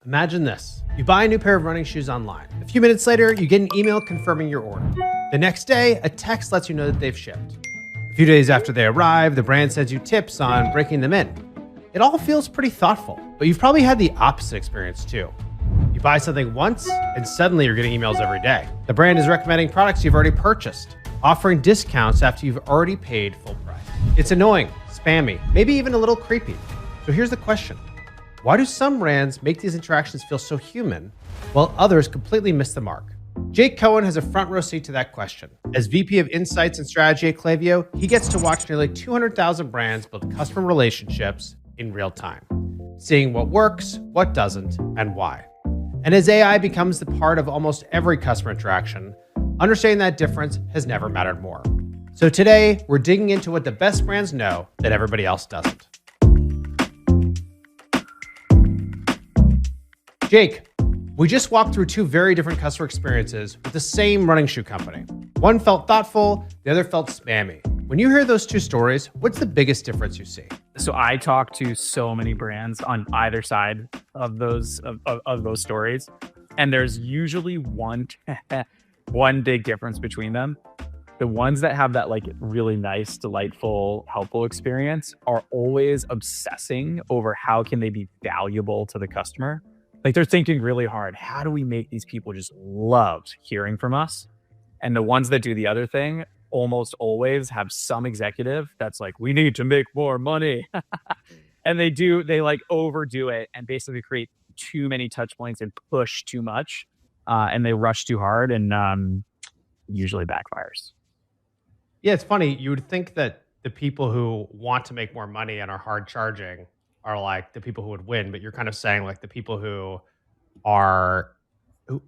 Imagine this. You buy a new pair of running shoes online. A few minutes later, you get an email confirming your order. The next day, a text lets you know that they've shipped. A few days after they arrive, the brand sends you tips on breaking them in. It all feels pretty thoughtful, but you've probably had the opposite experience too. You buy something once, and suddenly you're getting emails every day. The brand is recommending products you've already purchased, offering discounts after you've already paid full price. It's annoying, spammy, maybe even a little creepy. So here's the question. Why do some brands make these interactions feel so human, while others completely miss the mark? Jake Cohen has a front row seat to that question. As VP of Insights and Strategy at Klaviyo, he gets to watch nearly 200,000 brands build customer relationships in real time, seeing what works, what doesn't, and why. And as AI becomes the part of almost every customer interaction, understanding that difference has never mattered more. So today, we're digging into what the best brands know that everybody else doesn't. Jake, we just walked through two very different customer experiences with the same running shoe company. One felt thoughtful, the other felt spammy. When you hear those two stories, what's the biggest difference you see? So I talk to so many brands on either side of those stories, and there's usually one big difference between them. The ones that have that like really nice, delightful, helpful experience are always obsessing over how can they be valuable to the customer. Like they're thinking really hard. How do we make these people just love hearing from us? And the ones that do the other thing almost always have some executive that's like, we need to make more money. And they like overdo it and basically create too many touch points and push too much. And they rush too hard and usually backfires. Yeah, it's funny. You would think that the people who want to make more money and are hard charging are like the people who would win, but you're kind of saying like the people who are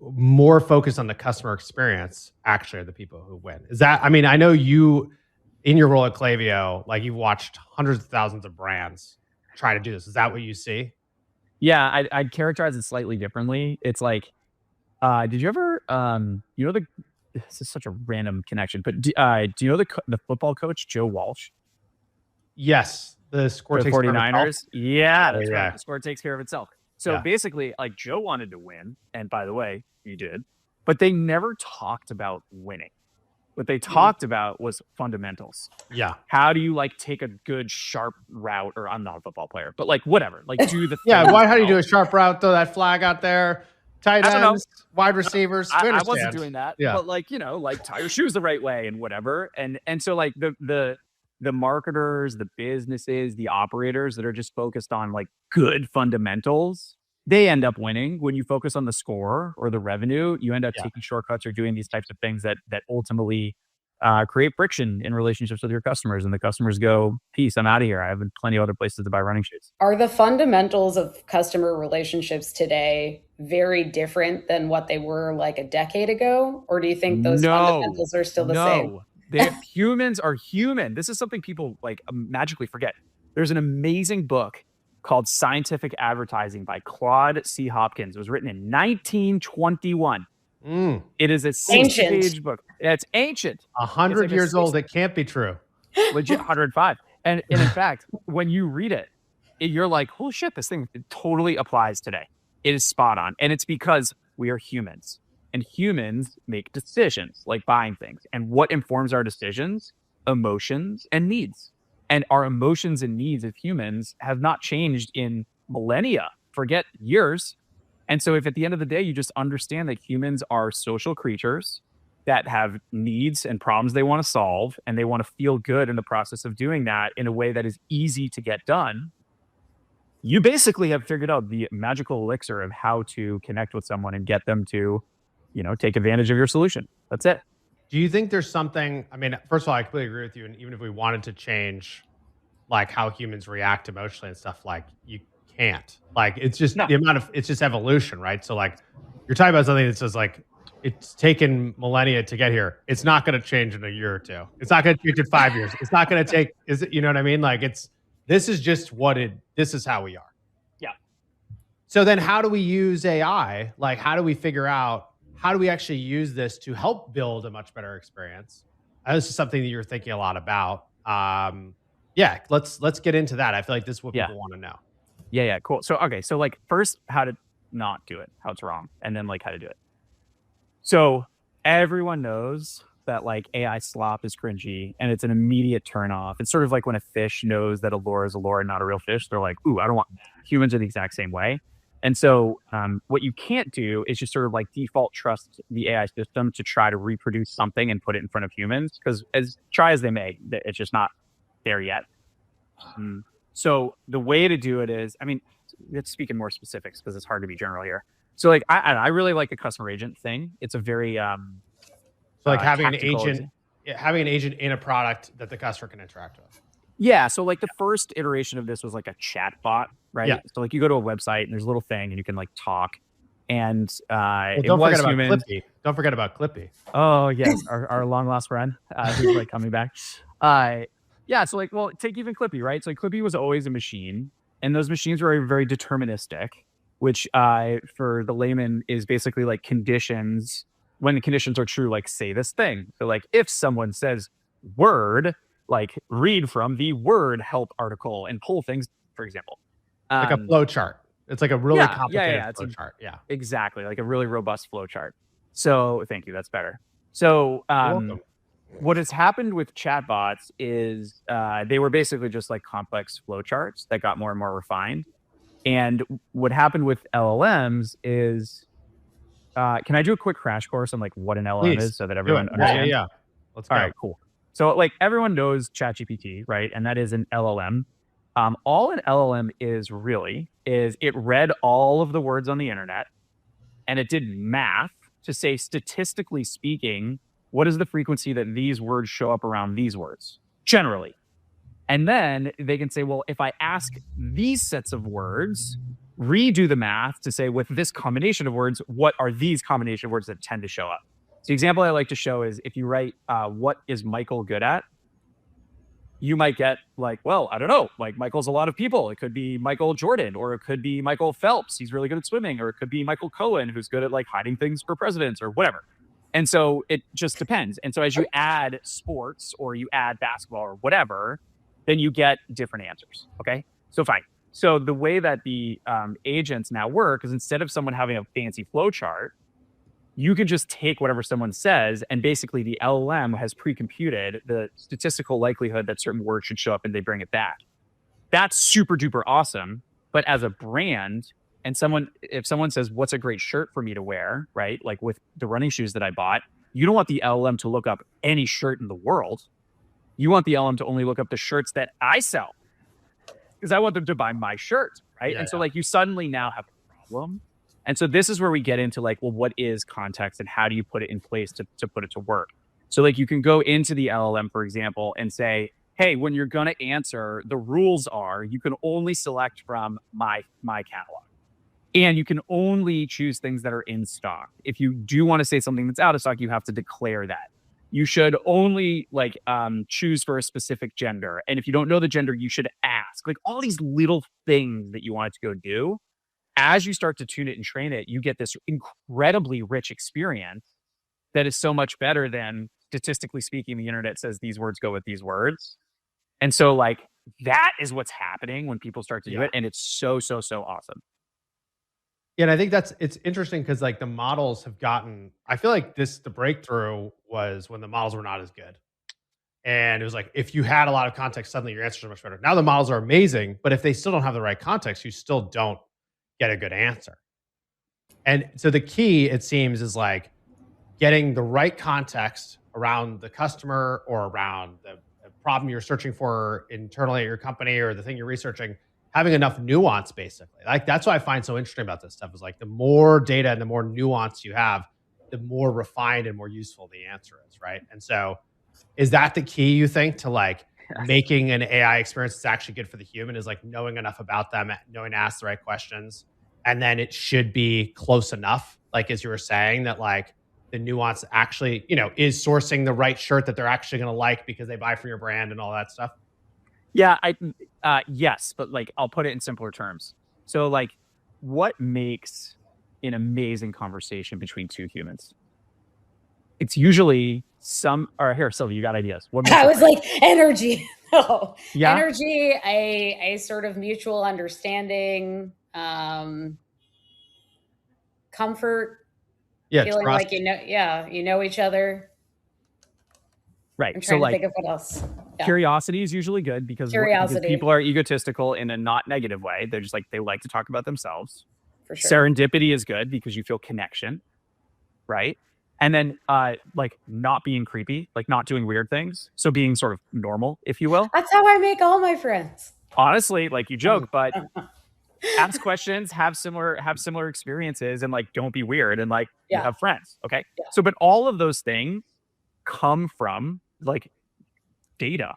more focused on the customer experience actually are the people who win. Is that, I mean, I know you in your role at Klaviyo, like you've watched hundreds of thousands of brands try to do this. Is that what you see? Yeah, I'd characterize it slightly differently. It's like, did you ever, this is such a random connection, but do you know the football coach, Joe Walsh? Yes. The score for the takes 49ers. Yeah, that's yeah. right. The score takes care of itself. So basically, like Joe wanted to win. And by the way, he did. But they never talked about winning. What they talked about was fundamentals. Yeah. How do you like take a good sharp route? Or I'm not a football player, but like whatever. Like do the how do you do a sharp route? Throw that flag out there. Tight ends, wide receivers. I wasn't doing that. Yeah. But like, like tie your shoes the right way and whatever. And so like the marketers, the businesses, the operators that are just focused on like good fundamentals, they end up winning. When you focus on the score or the revenue, you end up taking shortcuts or doing these types of things that ultimately create friction in relationships with your customers. And the customers go, peace, I'm out of here. I have plenty of other places to buy running shoes. Are the fundamentals of customer relationships today very different than what they were like a decade ago? Or do you think those fundamentals are still the same? Humans are human. This is something people like magically forget. There's an amazing book called Scientific Advertising by Claude C. Hopkins. It was written in 1921. It is a 60-page book. It's ancient. 100 years old. It can't be true. Legit 105. And in fact, when you read it, you're like, holy shit, this thing totally applies today. It is spot on. And it's because we are humans. And humans make decisions like buying things. And what informs our decisions? Emotions and needs. And our emotions and needs as humans have not changed in millennia, forget years. And so if at the end of the day, you just understand that humans are social creatures that have needs and problems they want to solve, and they want to feel good in the process of doing that in a way that is easy to get done, you basically have figured out the magical elixir of how to connect with someone and get them to take advantage of your solution. That's it. Do you think there's something, I mean, first of all, I completely agree with you. And even if we wanted to change like how humans react emotionally and stuff, like you can't, like, it's just it's just evolution, right? So like you're talking about something that says like, it's taken millennia to get here. It's not going to change in a year or two. It's not going to change in 5 years. It's not going to take, you know what I mean? Like this is just this is how we are. Yeah. So then how do we use AI? Like, how do we figure out, how do we actually use this to help build a much better experience? This is something that you're thinking a lot about. Let's get into that. I feel like this is what people want to know. Yeah, cool. So, okay. So like first, how to not do it, how it's wrong, and then like how to do it. So everyone knows that like AI slop is cringy and it's an immediate turn off. It's sort of like when a fish knows that a lure is a lure and not a real fish. They're like, ooh, I don't want. Humans are the exact same way. And so what you can't do is just sort of like default trust the AI system to try to reproduce something and put it in front of humans, because as try as they may, it's just not there yet. So the way to do it is, I mean, let's speak in more specifics because it's hard to be general here. So like I really like the customer agent thing. It's a very so like having an agent in a product that the customer can interact with. Yeah. So like the first iteration of this was like a chat bot, right? Yeah. So like you go to a website and there's a little thing and you can like talk. And don't forget about Clippy. Don't forget about Clippy. Oh yes, our long lost friend who's like coming back. Yeah. So like, well, take even Clippy, right? So like, Clippy was always a machine, and those machines were very deterministic, which for the layman is basically like conditions. When the conditions are true, like say this thing. So like if someone says word, like read from the word help article and pull things, for example. Like a flow chart. It's like a really complicated flow chart. Yeah. Exactly. Like a really robust flow chart. So thank you. That's better. So what has happened with chatbots is they were basically just like complex flow charts that got more and more refined. And what happened with LLMs is, can I do a quick crash course on like what an LLM is so that everyone understands? Yeah. Let's go. All right, cool. So like everyone knows ChatGPT, right? And that is an LLM. All an LLM is really is it read all of the words on the internet and it did math to say, statistically speaking, what is the frequency that these words show up around these words generally? And then they can say, well, if I ask these sets of words, redo the math to say with this combination of words, what are these combination of words that tend to show up? So the example I like to show is if you write, what is Michael good at? You might get like, well, I don't know, like Michael's a lot of people. It could be Michael Jordan, or it could be Michael Phelps. He's really good at swimming, or it could be Michael Cohen, who's good at like hiding things for presidents or whatever. And so it just depends. And so as you add sports or you add basketball or whatever, then you get different answers. Okay. So fine. So the way that the agents now work is instead of someone having a fancy flow chart, you can just take whatever someone says, and basically the LLM has pre-computed the statistical likelihood that certain words should show up and they bring it back. That's super duper awesome. But as a brand, and if someone says, what's a great shirt for me to wear, right? Like with the running shoes that I bought, you don't want the LLM to look up any shirt in the world. You want the LLM to only look up the shirts that I sell, because I want them to buy my shirt, right? So like you suddenly now have a problem. And so this is where we get into like, well, what is context and how do you put it in place to put it to work? So like you can go into the LLM, for example, and say, hey, when you're going to answer, the rules are you can only select from my catalog. And you can only choose things that are in stock. If you do want to say something that's out of stock, you have to declare that. You should only like choose for a specific gender. And if you don't know the gender, you should ask. Like all these little things that you want it to go do. As you start to tune it and train it, you get this incredibly rich experience that is so much better than, statistically speaking, the internet says these words go with these words. And so like that is what's happening when people start to do it. And it's so awesome. Yeah, and I think it's interesting because like the models have gotten, I feel like the breakthrough was when the models were not as good. And it was like, if you had a lot of context, suddenly your answers are much better. Now the models are amazing, but if they still don't have the right context, you still don't get a good answer. And so the key, it seems, is like getting the right context around the customer or around the problem you're searching for internally at your company or the thing you're researching, having enough nuance, basically. Like that's what I find so interesting about this stuff is like the more data and the more nuance you have, the more refined and more useful the answer is, right? And so is that the key, you think, to like making an AI experience that's actually good for the human, is like knowing enough about them, knowing to ask the right questions, and then it should be close enough, like as you were saying, that like the nuance actually, is sourcing the right shirt that they're actually going to like because they buy from your brand and all that stuff? Yeah, yes, but like I'll put it in simpler terms. So like what makes an amazing conversation between two humans? It's usually here, Sylvia, you got ideas. I was like, energy. No. Yeah. Energy, a sort of mutual understanding, comfort, Yeah, feeling trust. like you know each other. Right. I'm trying to think of what else. Yeah. Curiosity is usually good because people are egotistical in a not negative way. They're just like, they like to talk about themselves. For sure. Serendipity is good because you feel connection, right? And then like not being creepy, like not doing weird things. So being sort of normal, if you will. That's how I make all my friends. Honestly, like you joke, but ask questions, have similar experiences, and like don't be weird, and like you have friends. Okay. Yeah. So, but all of those things come from like data.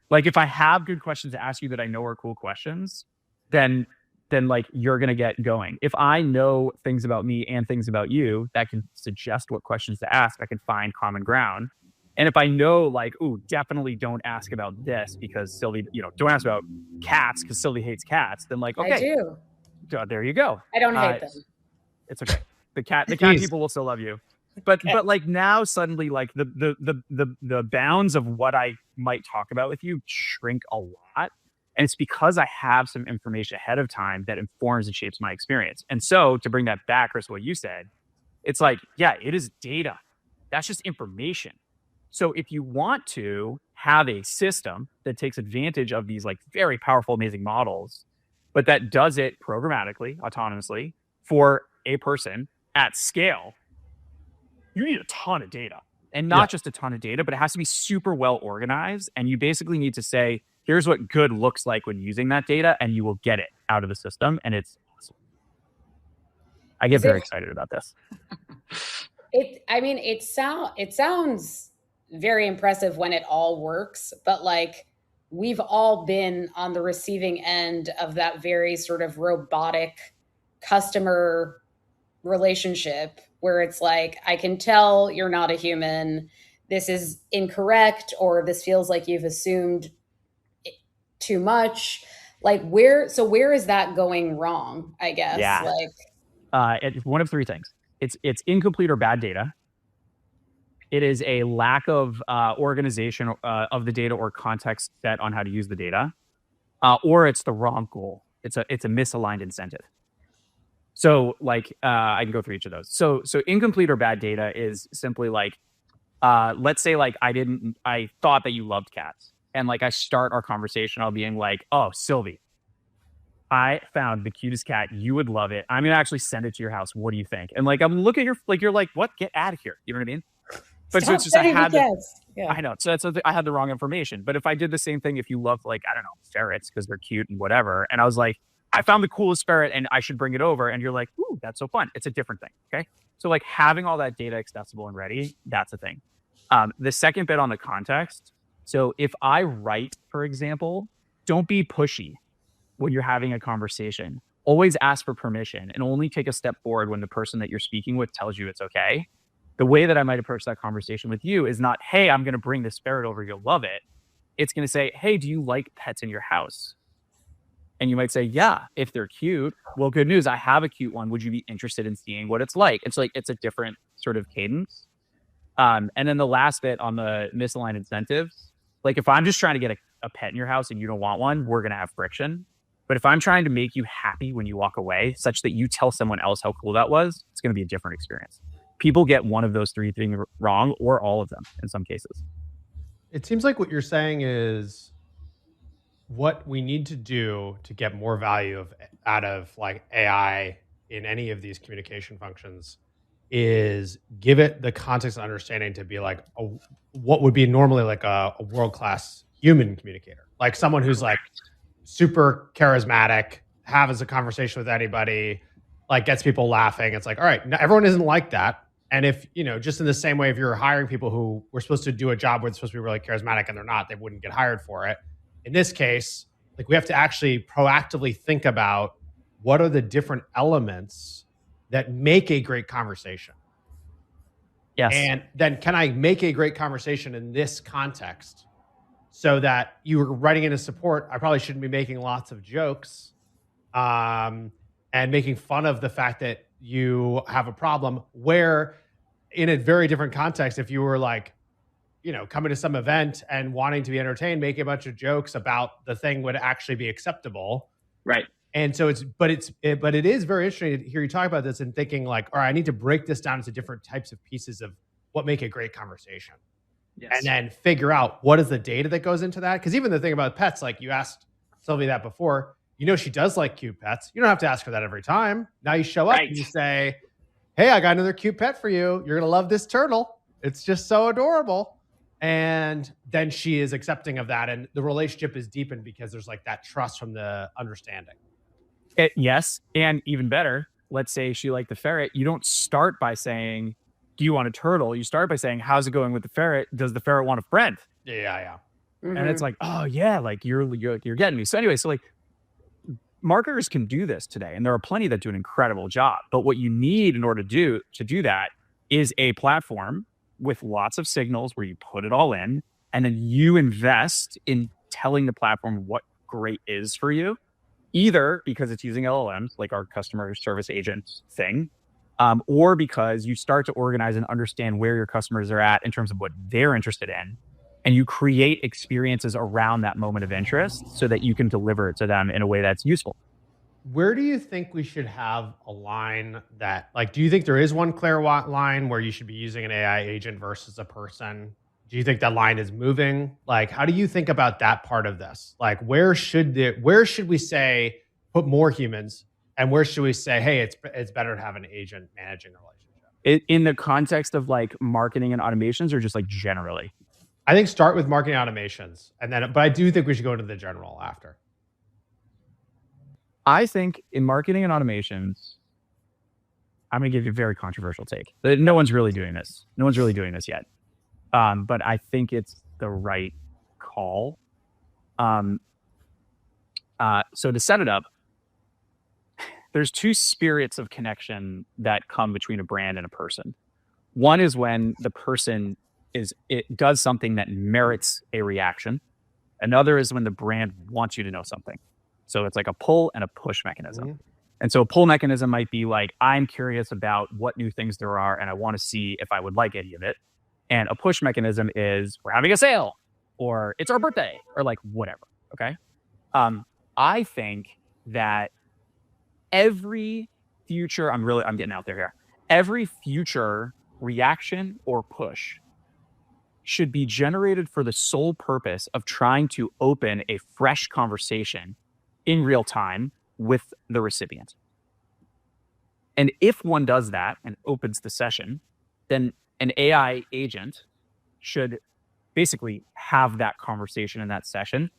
Like if I have good questions to ask you that I know are cool questions, then like you're gonna get going. If I know things about me and things about you that can suggest what questions to ask, I can find common ground. And if I know like, ooh, definitely don't ask about this because Sylvie, don't ask about cats because Sylvie hates cats, then like, okay, I do. There you go. I don't hate them. It's okay. The cat people will still love you. But like now suddenly like the bounds of what I might talk about with you shrink a lot. And it's because I have some information ahead of time that informs and shapes my experience. And so to bring that back, Chris, what you said, it's like, yeah, it is data. That's just information. So if you want to have a system that takes advantage of these like very powerful, amazing models, but that does it programmatically, autonomously for a person at scale, you need a ton of data. And not just a ton of data, but it has to be super well organized. And you basically need to say, here's what good looks like when using that data, and you will get it out of the system. And it's awesome. I get very excited about this. It sounds very impressive when it all works, but like we've all been on the receiving end of that very sort of robotic customer relationship where it's like, I can tell you're not a human. This is incorrect, or this feels like you've assumed too much. Like where is that going wrong? I guess. Yeah. It's one of three things. It's incomplete or bad data. It is a lack of organization of the data or context set on how to use the data, or it's the wrong goal. It's a misaligned incentive. So like I can go through each of those. So incomplete or bad data is simply like, let's say like I thought that you loved cats, and like I start our conversation, I'll being like, oh, Sylvie, I found the cutest cat. You would love it. I'm gonna actually send it to your house. What do you think? And like I'm looking at you're like, what? Get out of here. You know what I mean? But so it's just I know. So I had the wrong information. But if I did the same thing, if you love like, I don't know, ferrets because they're cute and whatever, and I was like, I found the coolest ferret and I should bring it over, and you're like, ooh, that's so fun. It's a different thing. Okay. So like having all that data accessible and ready, that's a thing. The second bit on the context. So if I write, for example, don't be pushy when you're having a conversation. Always ask for permission and only take a step forward when the person that you're speaking with tells you it's okay. The way that I might approach that conversation with you is not, hey, I'm going to bring this ferret over. You'll love it. It's going to say, hey, do you like pets in your house? And you might say, yeah, if they're cute. Well, good news. I have a cute one. Would you be interested in seeing what it's like? It's like, it's a different sort of cadence. And then the last bit on the misaligned incentives, like if I'm just trying to get a pet in your house and you don't want one, we're going to have friction. But if I'm trying to make you happy when you walk away, such that you tell someone else how cool that was, it's going to be a different experience. People get one of those three things wrong, or all of them in some cases. It seems like what you're saying is what we need to do to get more value out of like AI in any of these communication functions is give it the context and understanding to be like what would be normally like a world-class human communicator, like someone who's like super charismatic, has a conversation with anybody, like gets people laughing. It's like, all right, now everyone isn't like that. And if, just in the same way, if you're hiring people who were supposed to do a job where they're supposed to be really charismatic and they're not, they wouldn't get hired for it. In this case, like we have to actually proactively think about what are the different elements that make a great conversation. Yes. And then can I make a great conversation in this context so that you were writing into support? I probably shouldn't be making lots of jokes and making fun of the fact that you have a problem, where in a very different context, if you were like, coming to some event and wanting to be entertained, making a bunch of jokes about the thing would actually be acceptable. Right. And so but it is very interesting to hear you talk about this and thinking like, all right, I need to break this down into different types of pieces of what make a great conversation. Yes. And then figure out what is the data that goes into that. Because even the thing about pets, like you asked Sylvie that before, she does like cute pets. You don't have to ask her that every time. Now you show up and you say, hey, I got another cute pet for you. You're going to love this turtle. It's just so adorable. And then she is accepting of that. And the relationship is deepened because there's like that trust from the understanding. Yes. And even better, let's say she liked the ferret. You don't start by saying, do you want a turtle? You start by saying, how's it going with the ferret? Does the ferret want a friend? Yeah. Mm-hmm. And it's like, oh yeah, like you're getting me. So anyway, so like marketers can do this today, and there are plenty that do an incredible job. But what you need in order to do that is a platform with lots of signals where you put it all in, and then you invest in telling the platform what great is for you, either because it's using LLMs, like our customer service agent thing, or because you start to organize and understand where your customers are at in terms of what they're interested in. And you create experiences around that moment of interest so that you can deliver it to them in a way that's useful. Where do you think we should have a line that, like, do you think there is one clear line where you should be using an AI agent versus a person? Do you think that line is moving? Like, how do you think about that part of this? Like, where should we say put more humans, and where should we say, hey, it's better to have an agent managing the relationship? In the context of like marketing and automations, or just like generally? I think start with marketing automations, but I do think we should go into the general after. I think in marketing and automations, I'm going to give you a very controversial take. No one's really doing this. No one's really doing this yet. But I think it's the right call. So to set it up, there's two spirits of connection that come between a brand and a person. One is when the person it does something that merits a reaction. Another is when the brand wants you to know something. So it's like a pull and a push mechanism. Mm-hmm. And so a pull mechanism might be like, I'm curious about what new things there are, and I want to see if I would like any of it. And a push mechanism is, we're having a sale, or it's our birthday, or like whatever. Okay. I think that every future, I'm getting out there here. Every future reaction or push should be generated for the sole purpose of trying to open a fresh conversation in real time with the recipient. And if one does that and opens the session, then an AI agent should basically have that conversation in that session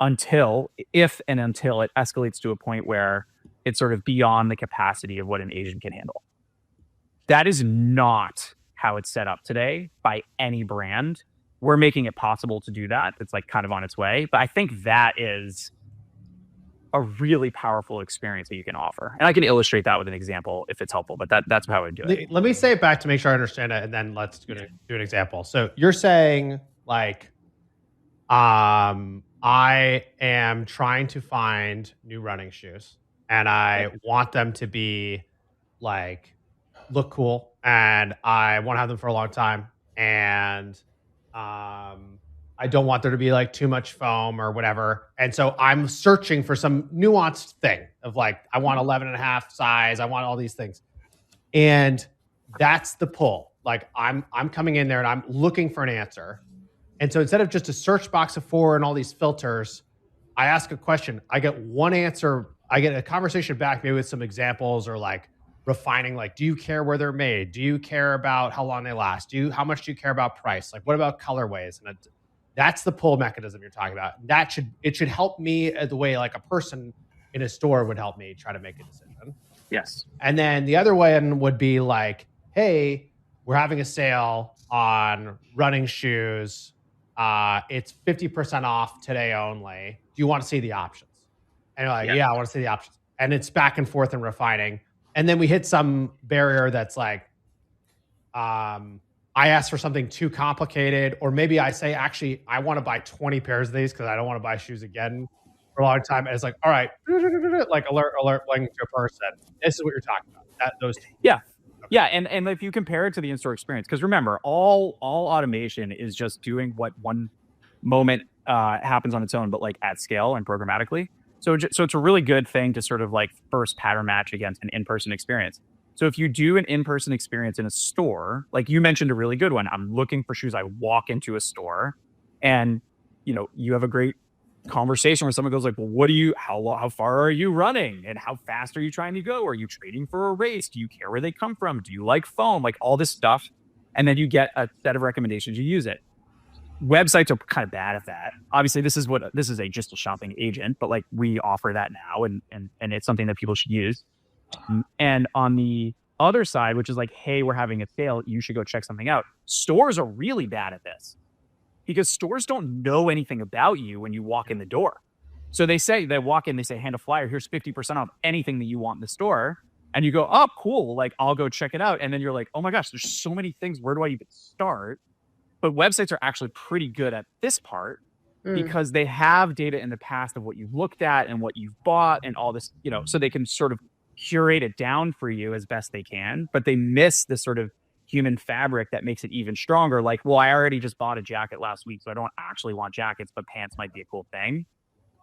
until it escalates to a point where it's sort of beyond the capacity of what an agent can handle. That is not how it's set up today by any brand. We're making it possible to do that. It's like kind of on its way. But I think that is a really powerful experience that you can offer. And I can illustrate that with an example if it's helpful, but that's how I would do it. Let me say it back to make sure I understand it, and then let's do an example. So you're saying like, I am trying to find new running shoes, and I want them to be like, look cool, and I want to have them for a long time, and I don't want there to be like too much foam or whatever. And so I'm searching for some nuanced thing of like, I want 11.5 size. I want all these things. And that's the pull. Like I'm coming in there and I'm looking for an answer. And so instead of just a search box of 4 and all these filters, I ask a question. I get one answer. I get a conversation back maybe with some examples or like refining, like, do you care where they're made? Do you care about how long they last? How much do you care about price? Like, what about colorways? And that's the pull mechanism you're talking about. It should help me the way like a person in a store would help me try to make a decision. Yes. And then the other one would be like, hey, we're having a sale on running shoes. It's 50% off today only. Do you want to see the options? And you're like, yeah, I want to see the options. And it's back and forth and refining. And then we hit some barrier that's like, I ask for something too complicated, or maybe I say, actually, I want to buy 20 pairs of these because I don't want to buy shoes again for a long time. And it's like, all right, like alert, like to a person. This is what you're talking about. Those two. Yeah. Okay. Yeah. And if you compare it to the in-store experience, because remember, all automation is just doing what one moment happens on its own, but like at scale and programmatically. So it's a really good thing to sort of like first pattern match against an in-person experience. So if you do an in-person experience in a store, like you mentioned a really good one, I'm looking for shoes. I walk into a store and, you have a great conversation where someone goes like, well, how far are you running? And how fast are you trying to go? Are you training for a race? Do you care where they come from? Do you like foam? Like all this stuff. And then you get a set of recommendations, you use it. Websites are kind of bad at that. Obviously, this is just a shopping agent, but like we offer that now and it's something that people should use. And on the other side, which is like, hey, we're having a sale, you should go check something out. Stores are really bad at this because stores don't know anything about you when you walk in the door. So they walk in, they say, hand a flyer, here's 50% off anything that you want in the store. And you go, oh, cool. Like, I'll go check it out. And then you're like, oh my gosh, there's so many things. Where do I even start? But websites are actually pretty good at this part because they have data in the past of what you've looked at and what you've bought and all this, so they can sort of curate it down for you as best they can. But they miss the sort of human fabric that makes it even stronger. Like, well, I already just bought a jacket last week, so I don't actually want jackets, but pants might be a cool thing.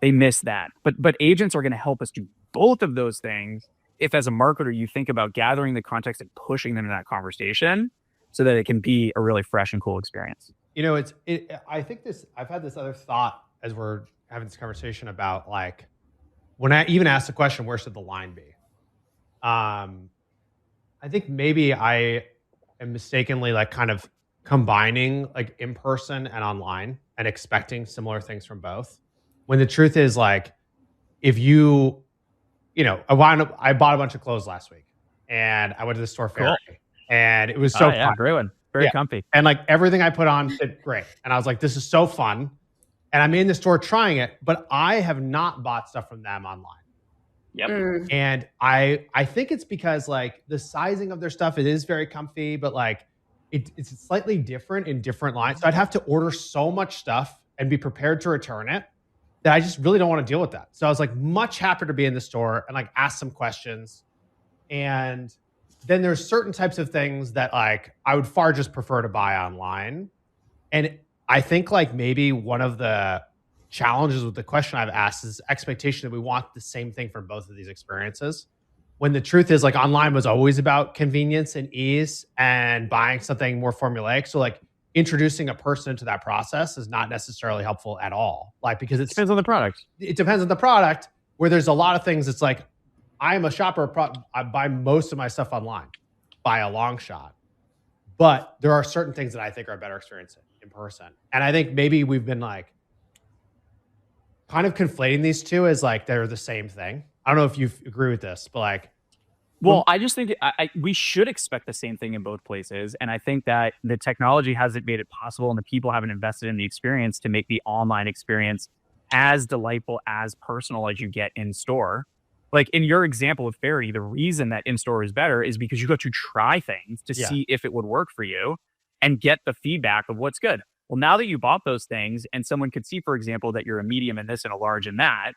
They miss that. But agents are going to help us do both of those things if, as a marketer, you think about gathering the context and pushing them in that conversation so that it can be a really fresh and cool experience. I think I've had this other thought as we're having this conversation about like, when I even asked the question, where should the line be? I think maybe I am mistakenly like kind of combining like in person and online and expecting similar things from both. When the truth is like, if I bought a bunch of clothes last week and I went to the store fair and it was so fun. Great one. Very comfy. And like everything I put on fit great. And I was like, this is so fun. And I'm in the store trying it, but I have not bought stuff from them online. Yep. And I think it's because like the sizing of their stuff, it is very comfy, but like it's slightly different in different lines. So I'd have to order so much stuff and be prepared to return it that I just really don't want to deal with that. So I was like much happier to be in the store and like ask some questions. And then there's certain types of things that like I would far just prefer to buy online. And I think like maybe one of the challenges with the question I've asked is expectation that we want the same thing for both of these experiences. When the truth is like online was always about convenience and ease and buying something more formulaic. So like introducing a person into that process is not necessarily helpful at all. Like, because it depends on the product. It depends on the product where there's a lot of things. It's like, I am a shopper. I buy most of my stuff online by a long shot, but there are certain things that I think are a better experience in person. And I think maybe we've been like kind of conflating these two as like, they're the same thing. I don't know if you agree with this, but like, well, I just think we should expect the same thing in both places. And I think that the technology hasn't made it possible and the people haven't invested in the experience to make the online experience as delightful, as personal as you get in store. Like in your example of Fairy, the reason that in-store is better is because you got to try things to see if it would work for you and get the feedback of what's good. Well, now that you bought those things and someone could see, for example, that you're a medium in this and a large in that,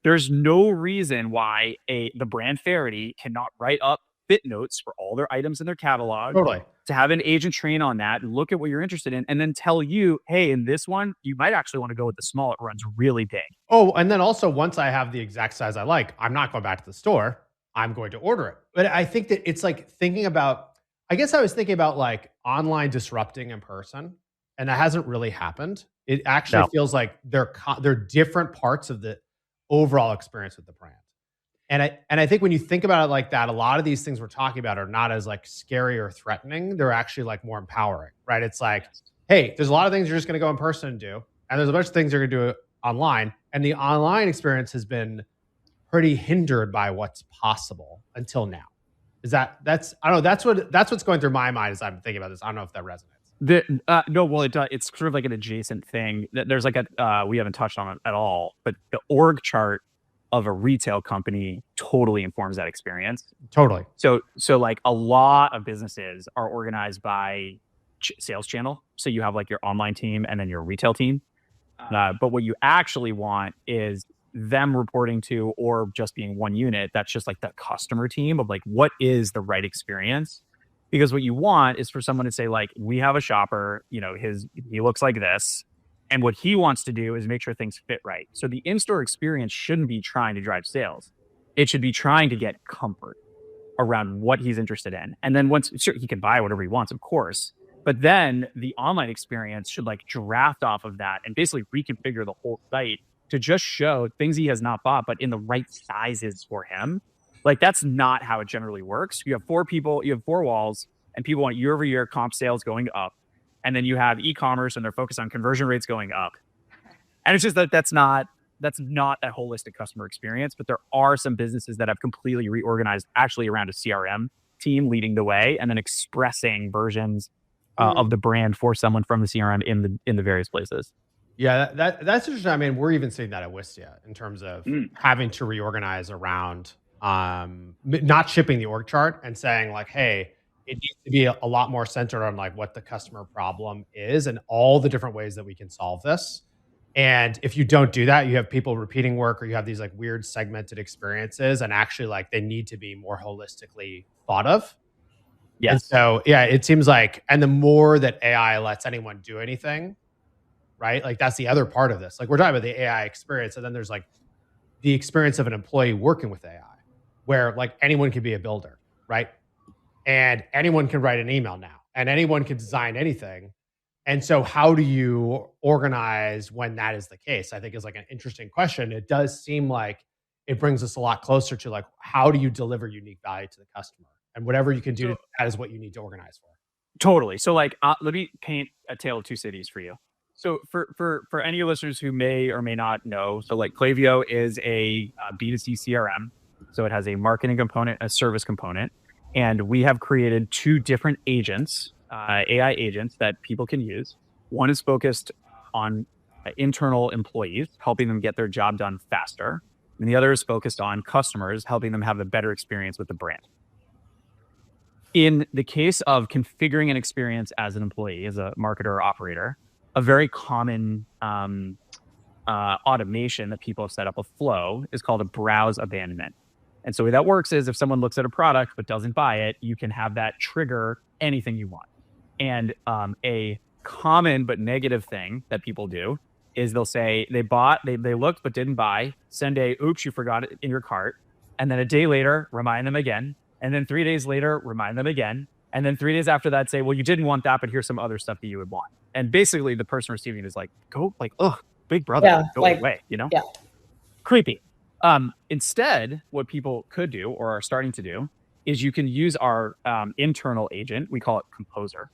there's no reason why the brand Fairy cannot write up fit notes for all their items in their catalog. Totally. To have an agent train on that, look at what you're interested in, and then tell you, hey, in this one, you might actually want to go with the small. It runs really big. Oh, and then also once I have the exact size I like, I'm not going back to the store. I'm going to order it. But I think that it's like thinking about, I guess I was thinking about like online disrupting in person, and that hasn't really happened. It actually feels like they're different parts of the overall experience with the brand. And I think when you think about it like that, a lot of these things we're talking about are not as like scary or threatening. They're actually like more empowering, right? It's like, hey, there's a lot of things you're just going to go in person and do. And there's a bunch of things you're going to do online. And the online experience has been pretty hindered by what's possible until now. That's I don't know. That's what's going through my mind as I'm thinking about this. I don't know if that resonates. No, well, it's sort of like an adjacent thing. There's like we haven't touched on it at all, but the org chart of a retail company totally informs that experience. Totally. So like a lot of businesses are organized by sales channel. So you have like your online team and then your retail team. But what you actually want is them reporting to, or just being one unit. That's just like the customer team of like, what is the right experience? Because what you want is for someone to say like, we have a shopper, he looks like this. And what he wants to do is make sure things fit right. So the in-store experience shouldn't be trying to drive sales. It should be trying to get comfort around what he's interested in. And then once, sure, he can buy whatever he wants, of course. But then the online experience should like draft off of that and basically reconfigure the whole site to just show things he has not bought, but in the right sizes for him. Like that's not how it generally works. You have four walls, and people want year-over-year comp sales going up. And then you have e-commerce and they're focused on conversion rates going up. And it's just that's not that holistic customer experience. But there are some businesses that have completely reorganized actually around a CRM team leading the way and then expressing versions of the brand for someone from the CRM in the various places. Yeah, that's interesting. I mean, we're even seeing that at Wistia in terms of having to reorganize around not shipping the org chart and saying like, hey, it needs to be a lot more centered on like what the customer problem is and all the different ways that we can solve this. And if you don't do that, you have people repeating work or you have these like weird segmented experiences and actually like they need to be more holistically thought of. Yes. And so, yeah, it seems like, and the more that AI lets anyone do anything, right? Like that's the other part of this. Like we're talking about the AI experience, and then there's like the experience of an employee working with AI, where like anyone can be a builder, right? And anyone can write an email now, and anyone can design anything. And so how do you organize when that is the case? I think is like an interesting question. It does seem like it brings us a lot closer to like, how do you deliver unique value to the customer? And whatever you can do, that is what you need to organize for. Totally. So like, let me paint a tale of two cities for you. So for any listeners who may or may not know, so like Klaviyo is a B2C CRM. So it has a marketing component, a service component. And we have created two different agents, AI agents that people can use. One is focused on internal employees, helping them get their job done faster. And the other is focused on customers, helping them have a better experience with the brand. In the case of configuring an experience as an employee, as a marketer or operator, a very common automation that people have set up, a flow, is called a browse abandonment. And so the way that works is if someone looks at a product but doesn't buy it, you can have that trigger anything you want. And a common but negative thing that people do is they'll say they looked but didn't buy, send a oops, you forgot it in your cart. And then a day later, remind them again. And then 3 days later, remind them again. And then 3 days after that, say, well, you didn't want that, but here's some other stuff that you would want. And basically the person receiving it is like, go like, ugh, big brother, go away, you know? Yeah. Creepy. Instead, what people could do or are starting to do is you can use our internal agent. We call it Composer.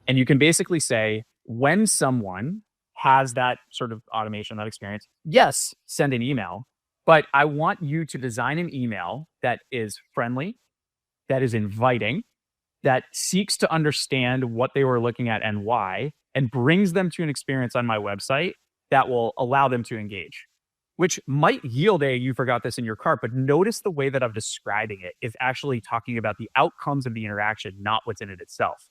And you can basically say, when someone has that sort of automation, that experience, yes, send an email, but I want you to design an email that is friendly, that is inviting, that seeks to understand what they were looking at and why, and brings them to an experience on my website that will allow them to engage, which might yield you forgot this in your cart, but notice the way that I'm describing it is actually talking about the outcomes of the interaction, not what's in it itself.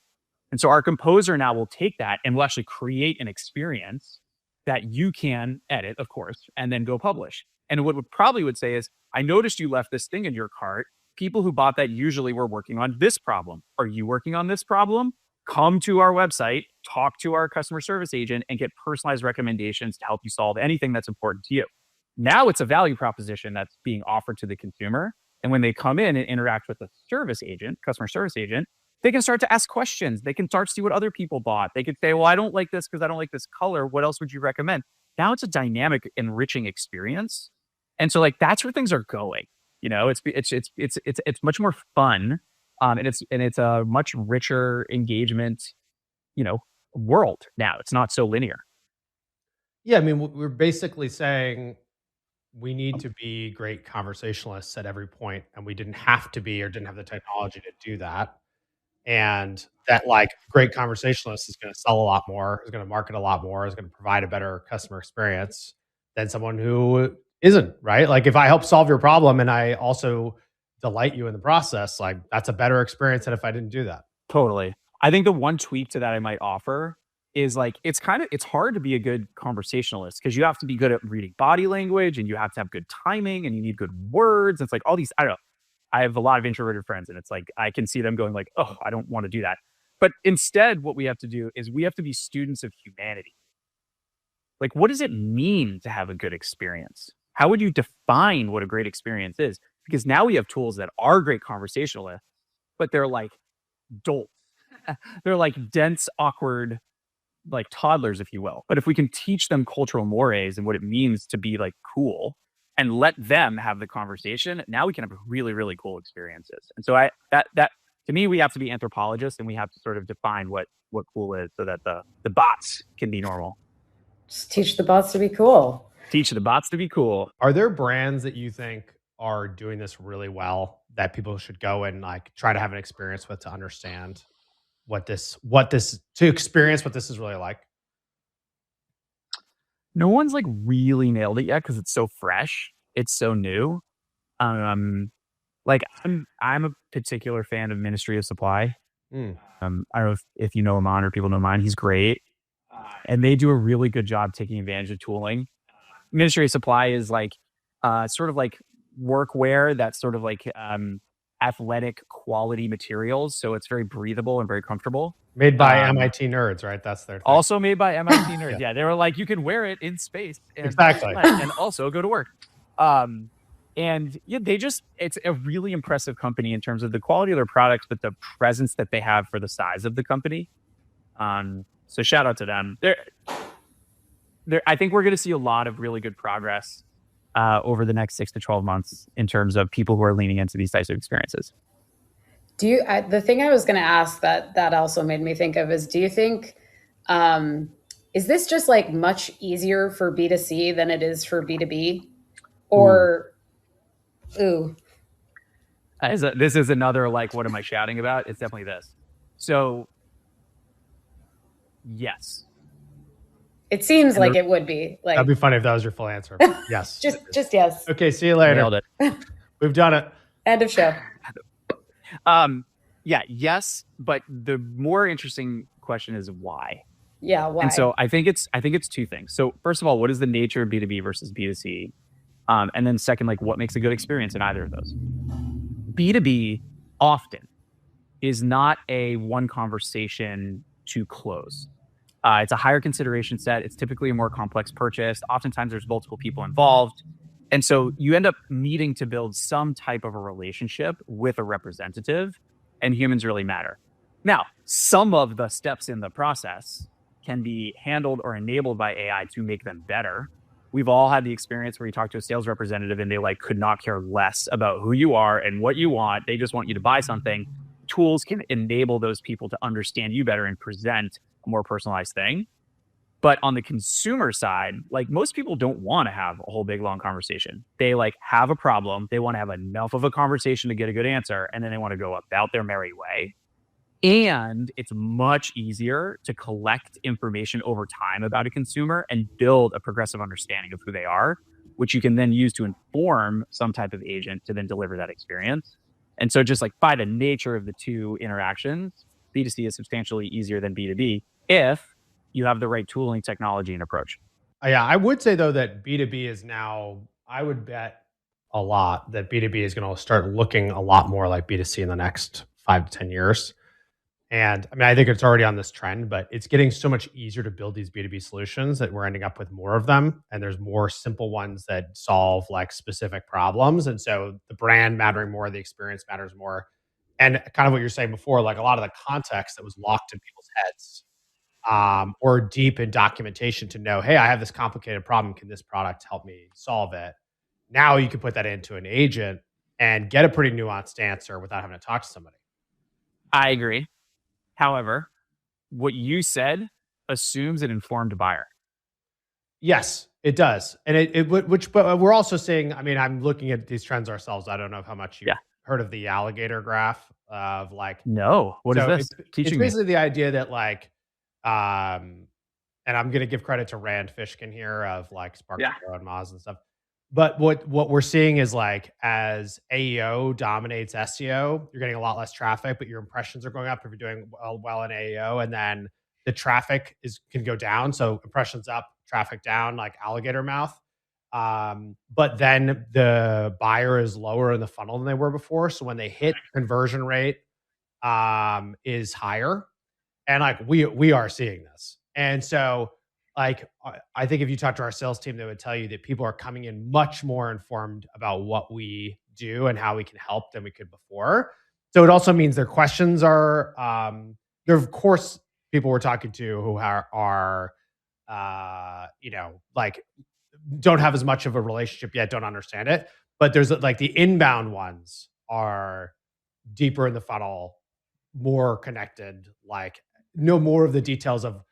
And so our Composer now will take that and will actually create an experience that you can edit, of course, and then go publish. And what would probably say is, I noticed you left this thing in your cart. People who bought that usually were working on this problem. Are you working on this problem? Come to our website, talk to our customer service agent, and get personalized recommendations to help you solve anything that's important to you. Now it's a value proposition that's being offered to the consumer. And when they come in and interact with the service agent, customer service agent, they can start to ask questions. They can start to see what other people bought. They can say, well, I don't like this because I don't like this color. What else would you recommend? Now it's a dynamic, enriching experience. And so like, that's where things are going. You know, it's much more fun. And it's a much richer engagement, you know, world now. It's not so linear. Yeah. I mean, we're basically saying we need to be great conversationalists at every point, and we didn't have to be or didn't have the technology to do that. And that like great conversationalist is going to sell a lot more, is going to market a lot more, is going to provide a better customer experience than someone who isn't, right? Like if I help solve your problem and I also delight you in the process, like that's a better experience than if I didn't do that. Totally. I think the one tweak to that I might offer is like, it's hard to be a good conversationalist because you have to be good at reading body language and you have to have good timing and you need good words. It's like all these, I don't know. I have a lot of introverted friends and it's like, I can see them going like, oh, I don't want to do that. But instead, what we have to do is we have to be students of humanity. Like, what does it mean to have a good experience? How would you define what a great experience is? Because now we have tools that are great conversationalists, but they're like dolts. They're like dense, awkward, like toddlers, if you will. But if we can teach them cultural mores and what it means to be like cool and let them have the conversation, now we can have really, really cool experiences. And so that to me, we have to be anthropologists and we have to sort of define what cool is so that the bots can be normal. Just teach the bots to be cool. Teach the bots to be cool. Are there brands that you think are doing this really well that people should go and like try to have an experience with to understand to experience what this is really like? No one's like really nailed it yet because it's so fresh. It's so new. Like I'm a particular fan of Ministry of Supply. Mm. I don't know if you know Aman or people know mine. He's great. And they do a really good job taking advantage of tooling. Ministry of Supply is like sort of like workwear that's sort of like athletic quality materials. So it's very breathable and very comfortable. Made by MIT nerds, right? That's their thing. Also made by MIT nerds. Yeah, they were like, you can wear it in space and, exactly. And also go to work. And yeah, it's a really impressive company in terms of the quality of their products, but the presence that they have for the size of the company. So shout out to them. I think we're going to see a lot of really good progress over the next 6 to 12 months in terms of people who are leaning into these types of experiences. The thing I was going to ask that also made me think of is, do you think, is this just like much easier for B2C than it is for B2B? Or, This is another, like, what am I shouting about? It's definitely this. So, yes. It seems like it would be. Like, that'd be funny if that was your full answer. Yes. just yes. Okay, see you later. Nailed it. We've done it. End of show. Yeah, yes, but the more interesting question is why. Yeah, why? And so I think it's two things. So first of all, what is the nature of B2B versus B2C? And then second, like, what makes a good experience in either of those? B2B often is not a one conversation to close. It's a higher consideration set. It's typically a more complex purchase. Oftentimes there's multiple people involved. And so you end up needing to build some type of a relationship with a representative, and humans really matter. Now, some of the steps in the process can be handled or enabled by AI to make them better. We've all had the experience where you talk to a sales representative and they like could not care less about who you are and what you want. They just want you to buy something. Tools can enable those people to understand you better and present a more personalized thing. But on the consumer side, like, most people don't want to have a whole big long conversation. They like have a problem. They want to have enough of a conversation to get a good answer. And then they want to go about their merry way. And it's much easier to collect information over time about a consumer and build a progressive understanding of who they are, which you can then use to inform some type of agent to then deliver that experience. And so just like by the nature of the two interactions, B2C is substantially easier than B2B if you have the right tooling, technology, and approach. Yeah, I would say though that B2B is now, I would bet a lot that B2B is going to start looking a lot more like B2C in the next 5 to 10 years. And I mean, I think it's already on this trend, but it's getting so much easier to build these B2B solutions that we're ending up with more of them. And there's more simple ones that solve like specific problems. And so the brand mattering more, the experience matters more. And kind of what you're saying before, like a lot of the context that was locked in people's heads or deep in documentation to know, hey, I have this complicated problem. Can this product help me solve it? Now you can put that into an agent and get a pretty nuanced answer without having to talk to somebody. I agree. However, what you said assumes an informed buyer. Yes, it does. And but we're also seeing, I mean, I'm looking at these trends ourselves. I don't know how much you've heard of the alligator graph of like. No, what is this? It's basically the idea that like, and I'm going to give credit to Rand Fishkin here of like Spark and Moz and stuff. But what we're seeing is like as AEO dominates SEO, you're getting a lot less traffic, but your impressions are going up if you're doing well in AEO, and then the traffic can go down. So impressions up, traffic down, like alligator mouth. But then the buyer is lower in the funnel than they were before. So when they hit conversion rate is higher, and like we are seeing this, and so like, I think if you talk to our sales team, they would tell you that people are coming in much more informed about what we do and how we can help than we could before. So it also means their questions are, there are, of course, people we're talking to who are like, don't have as much of a relationship yet, don't understand it. But there's like the inbound ones are deeper in the funnel, more connected, like know more of the details of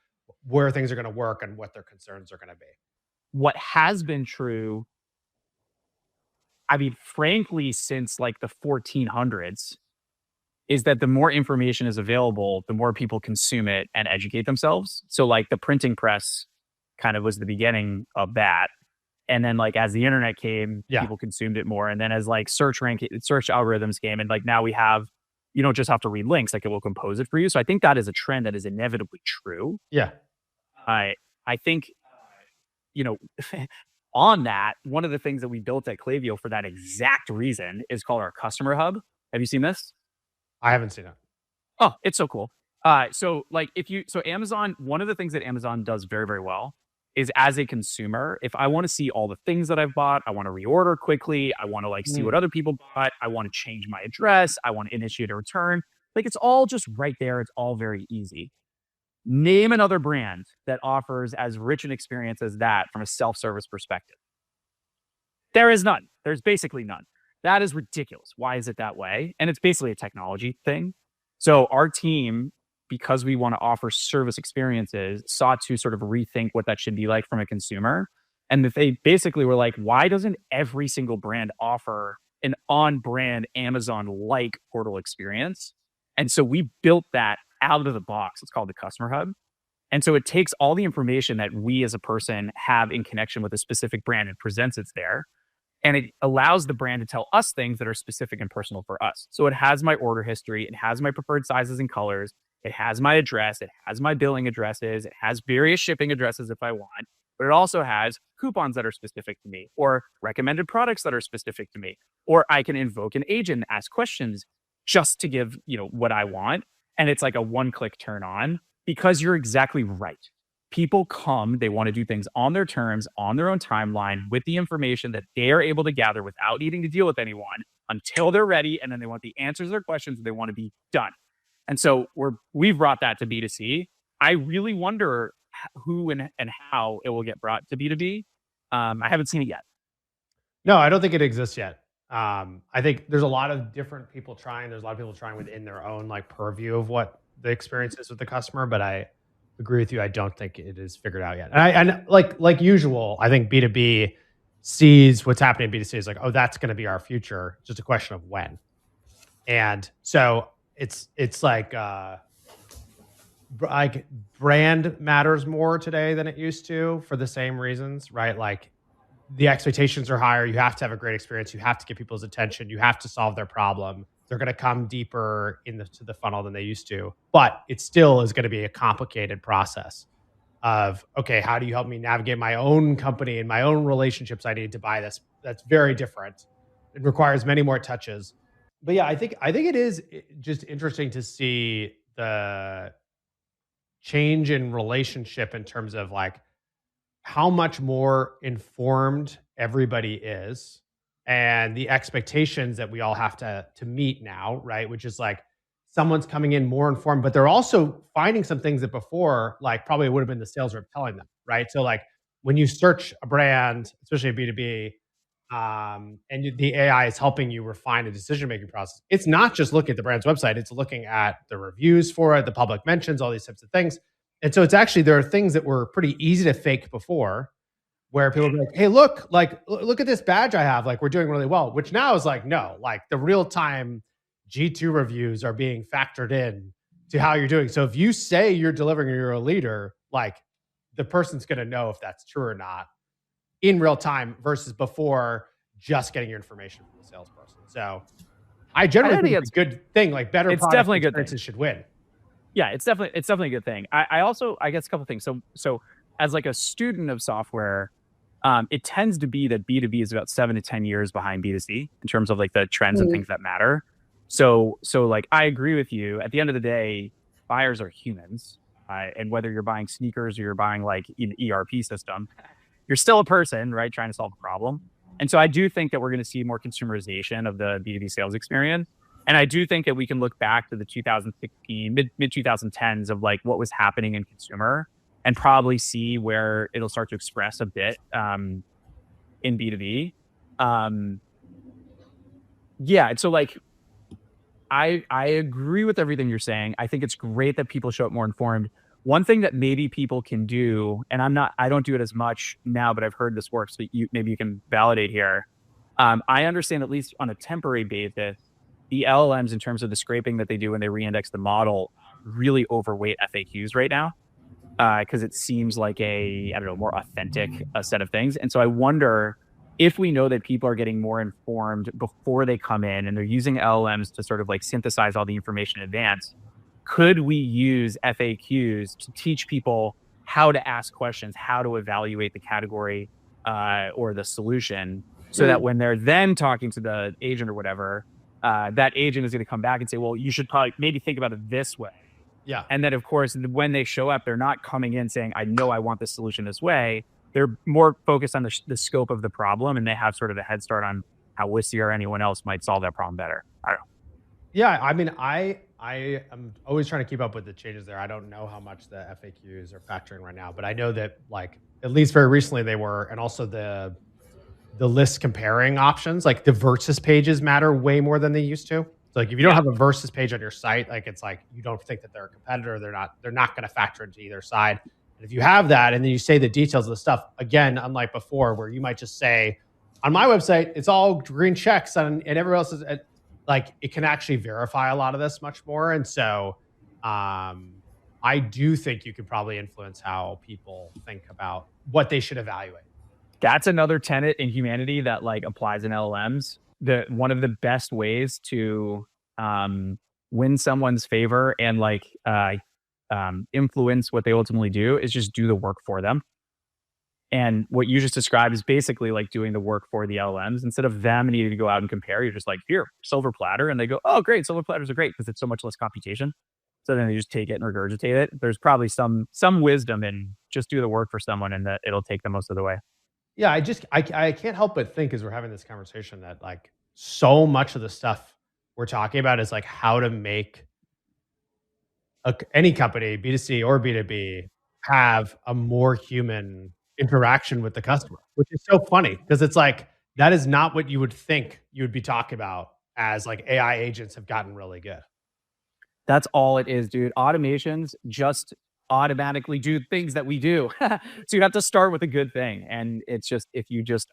where things are going to work and what their concerns are going to be. What has been true, I mean, frankly, since like the 1400s, is that the more information is available, the more people consume it and educate themselves. So like the printing press kind of was the beginning of that. And then like as the internet came, people consumed it more. And then as like search algorithms came, and like now we have, you don't just have to read links, like it will compose it for you. So I think that is a trend that is inevitably true. Yeah. I think, on that, one of the things that we built at Klaviyo for that exact reason is called our customer hub. Have you seen this? I haven't seen it. Oh, it's so cool. So Amazon, one of the things that Amazon does very, very well is, as a consumer, if I want to see all the things that I've bought, I want to reorder quickly, I want to like see what other people bought, I want to change my address, I want to initiate a return. Like it's all just right there. It's all very easy. Name another brand that offers as rich an experience as that from a self-service perspective. There is none. There's basically none. That is ridiculous. Why is it that way? And it's basically a technology thing. So our team, because we want to offer service experiences, sought to sort of rethink what that should be like from a consumer. And that they basically were like, why doesn't every single brand offer an on-brand Amazon-like portal experience? And so we built that out of the box. It's called the Customer Hub. And so it takes all the information that we as a person have in connection with a specific brand and presents it there. And it allows the brand to tell us things that are specific and personal for us. So it has my order history, it has my preferred sizes and colors, it has my address, it has my billing addresses, it has various shipping addresses if I want, but it also has coupons that are specific to me, or recommended products that are specific to me, or I can invoke an agent and ask questions just to give, what I want. And it's like a one-click turn on, because you're exactly right. People come, they want to do things on their terms, on their own timeline, with the information that they are able to gather without needing to deal with anyone until they're ready. And then they want the answers to their questions, and they want to be done. And so we've brought that to B2C. I really wonder who and how it will get brought to B2B. I haven't seen it yet. No, I don't think it exists yet. I think there's a lot of different people trying. There's a lot of people trying within their own like purview of what the experience is with the customer, but I agree with you. I don't think it is figured out yet. And like usual, I think B2B sees what's happening in B2C is like, oh, that's going to be our future. It's just a question of when. And so it's like brand matters more today than it used to for the same reasons, right? Like the expectations are higher. You have to have a great experience. You have to get people's attention. You have to solve their problem. They're going to come deeper to the funnel than they used to, but it still is going to be a complicated process of, okay, how do you help me navigate my own company and my own relationships? I need to buy this. That's very different. It requires many more touches. But yeah, I think it is just interesting to see the change in relationship in terms of like how much more informed everybody is, and the expectations that we all have to meet now, right? Which is like someone's coming in more informed, but they're also finding some things that before like probably would have been the sales rep telling them, right? So like when you search a brand, especially a B2B, and the AI is helping you refine a decision-making process, it's not just looking at the brand's website, it's looking at the reviews for it, the public mentions, all these types of things. And so it's actually, there are things that were pretty easy to fake before, where people be like, hey, look at this badge I have. Like, we're doing really well, which now is like, no, like the real-time G2 reviews are being factored in to how you're doing. So if you say you're delivering, you're a leader, like the person's going to know if that's true or not in real time versus before just getting your information from the salesperson. So I generally think it's a good thing. Like better it's product definitely a good experiences should win. Yeah, it's definitely a good thing. I guess a couple of things. So as like a student of software, it tends to be that B2B is about 7 to 10 years behind B2C in terms of like the trends and things that matter. So like I agree with you. At the end of the day, buyers are humans. And whether you're buying sneakers or you're buying like an ERP system, you're still a person, right? Trying to solve a problem. And so I do think that we're going to see more consumerization of the B2B sales experience. And I do think that we can look back to the 2016, mid 2010s of like what was happening in consumer and probably see where it'll start to express a bit in B2B. Yeah. And so like, I agree with everything you're saying. I think it's great that people show up more informed. One thing that maybe people can do, and I don't do it as much now, but I've heard this works, so maybe you can validate here. I understand, at least on a temporary basis, the LLMs, in terms of the scraping that they do when they reindex the model, really overweight FAQs right now, because it seems like I don't know, more authentic set of things. And so I wonder if we know that people are getting more informed before they come in and they're using LLMs to sort of like synthesize all the information in advance, could we use FAQs to teach people how to ask questions, how to evaluate the category or the solution, so that when they're then talking to the agent or whatever, that agent is going to come back and say, well, you should probably maybe think about it this way. Yeah. And then, of course, when they show up, they're not coming in saying, I know I want this solution this way. They're more focused on the scope of the problem, and they have sort of a head start on how Wisty or anyone else might solve that problem better. I don't know. Yeah, I mean, I am always trying to keep up with the changes there. I don't know how much the FAQs are factoring right now, but I know that like at least very recently they were, and also the list comparing options, like the versus pages matter way more than they used to. So like if you don't have a versus page on your site, like it's like you don't think that they're a competitor, they're not going to factor into either side. And if you have that and then you say the details of the stuff, again, unlike before where you might just say, on my website, it's all green checks and everywhere else is like, it can actually verify a lot of this much more. And so I do think you could probably influence how people think about what they should evaluate. That's another tenet in humanity that like applies in LLMs. One of the best ways to win someone's favor and like influence what they ultimately do is just do the work for them. And what you just described is basically like doing the work for the LLMs. Instead of them needing to go out and compare, you're just like, here, silver platter. And they go, oh, great, silver platters are great because it's so much less computation. So then they just take it and regurgitate it. There's probably some wisdom in just do the work for someone and that it'll take them most of the way. Yeah, I can't help but think as we're having this conversation that like so much of the stuff we're talking about is like how to make any company, B2C or B2B, have a more human interaction with the customer, which is so funny because it's like that is not what you would think you would be talking about as like AI agents have gotten really good. That's all it is, dude. Automations just automatically do things that we do. So you have to start with a good thing. And it's just, if you just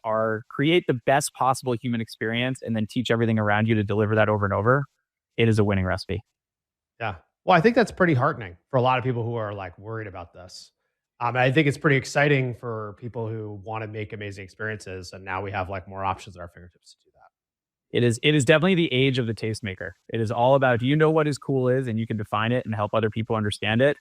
create the best possible human experience and then teach everything around you to deliver that over and over, it is a winning recipe. Yeah. Well, I think that's pretty heartening for a lot of people who are like worried about this. I think it's pretty exciting for people who want to make amazing experiences. And now we have like more options at our fingertips to do that. It is definitely the age of the tastemaker. It is all about, you know what is cool is, and you can define it and help other people understand it.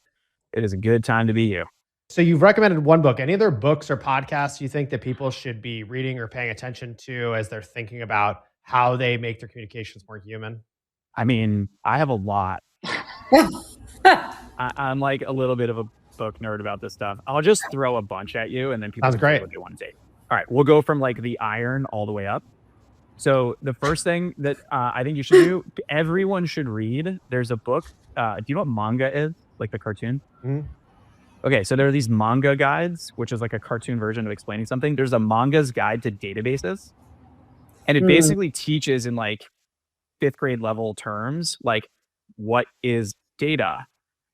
It is a good time to be you. So you've recommended one book. Any other books or podcasts you think that people should be reading or paying attention to as they're thinking about how they make their communications more human? I mean, I have a lot. I'm like a little bit of a book nerd about this stuff. I'll just throw a bunch at you and then people Sounds great. what they want to take. All right, we'll go from like the iron all the way up. So the first thing that I think you should do, everyone should read. There's a book. Do you know what manga is? Like the cartoon? Mm-hmm. Okay, so there are these manga guides, which is like a cartoon version of explaining something. There's a manga's guide to databases. And it basically teaches in like 5th grade level terms, like what is data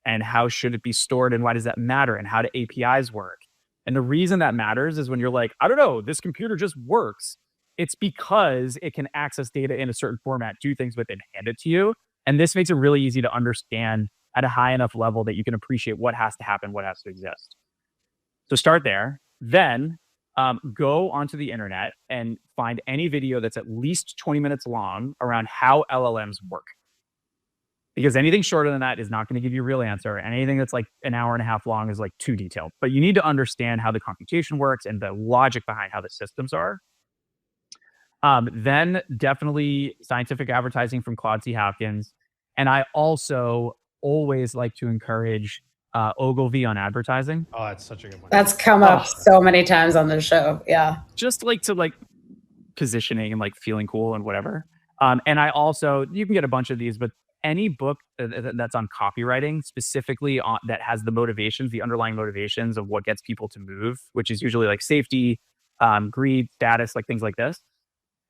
and how should it be stored and why does that matter and how do APIs work? And the reason that matters is when you're like, I don't know, this computer just works. It's because it can access data in a certain format, do things with it, and hand it to you. And this makes it really easy to understand at a high enough level that you can appreciate what has to happen, what has to exist. So start there. Then go onto the internet and find any video that's at least 20 minutes long around how LLMs work. Because anything shorter than that is not going to give you a real answer. And anything that's like an hour and a half long is like too detailed. But you need to understand how the computation works and the logic behind how the systems are. Then definitely scientific advertising from Claude C. Hopkins. And I also always like to encourage Ogilvy on advertising. Oh, that's such a good one. That's come up so many times on the show. Yeah. Just like to like positioning and like feeling cool and whatever. And I also, you can get a bunch of these, but any book that's on copywriting specifically that has the motivations, the underlying motivations of what gets people to move, which is usually like safety, greed, status, like things like this.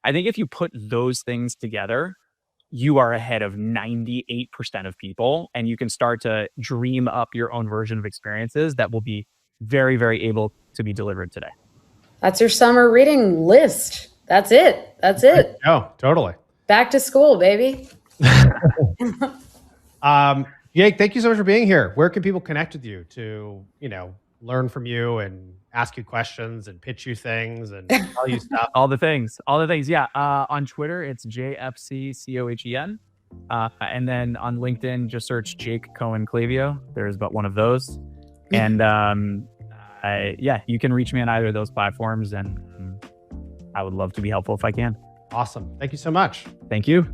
I think if you put those things together, you are ahead of 98% of people, and you can start to dream up your own version of experiences that will be very, very able to be delivered today. That's your summer reading list. That's it. That's it. Oh, totally. Back to school, baby. Jake, thank you so much for being here. Where can people connect with you to, learn from you and ask you questions and pitch you things and tell you stuff? All the things. Yeah. On Twitter, it's JFCCOHEN. And then on LinkedIn, just search Jake Cohen Klaviyo. There's but one of those. And you can reach me on either of those platforms, and I would love to be helpful if I can. Awesome. Thank you so much. Thank you.